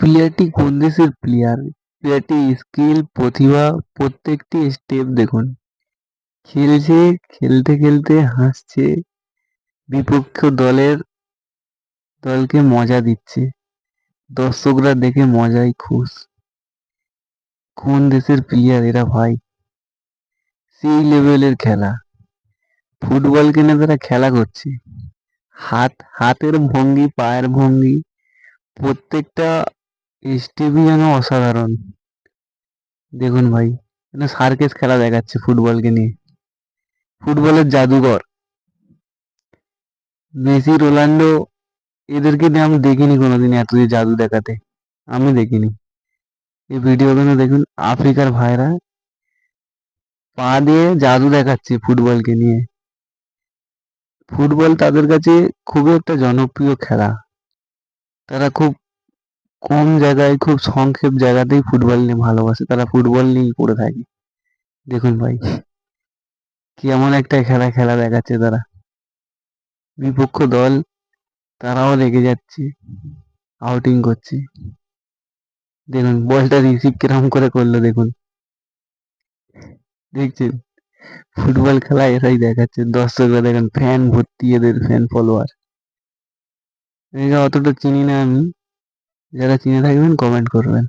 প্লেয়ারটি কোন দেশের player? প্লেয়ারটির skill, প্রতিভা, প্রত্যেকটি স্টেপ দেখুন। খেলছে, খেলতে খেলতে হাসছে, বিপক্ষ দলকে মজা দিচ্ছে, দর্শকরা দেখে মজায় খুশ। কোন দেশের প্লেয়ার এরা ভাই? সেই লেভেলের খেলা। ফুটবল কিনে তারা খেলা করছে। হাতের ভঙ্গি, পায়ের ভঙ্গি, প্রত্যেকটা স্টেপই যেন অসাধারণ। দেখুন ভাই, সার্কেস খেলা দেখাচ্ছে ফুটবলকে নিয়ে। ফুটবলের জাদুঘর মেসি, রোনাল্ডো, এদেরকে নিয়ে আমি দেখিনি কোনোদিন এত যে জাদু দেখাতে। আমি দেখিনি। এই ভিডিওগুলো দেখুন, আফ্রিকার ভাইরা পা দিয়ে জাদু দেখাচ্ছে ফুটবলকে নিয়ে। ফুটবল তাদের কাছে খুবই একটা জনপ্রিয় খেলা। তারা খুব কম জায়গায়, খুব সংক্ষেপ জায়গাতেই ফুটবল নিয়ে ভালোবাসে। তারা ফুটবল নিয়েই পড়ে থাকে। দেখুন ভাই, কেমন একটা খেলা দেখাচ্ছে তারা। বিপক্ষ দল তারাও রেগে যাচ্ছে, আউটিং করছে। দেখুন বলটা রিসিভ কিরকম করে করলো দেখুন। দেখছেন, ফুটবল খেলা এরাই দেখাচ্ছে। দর্শকরা দেখেন, ফ্যান ভর্তি, এদের ফ্যান ফলোয়ার। এদিকে অতটা চিনি না আমি, যারা চিনে থাকবেন কমেন্ট করবেন।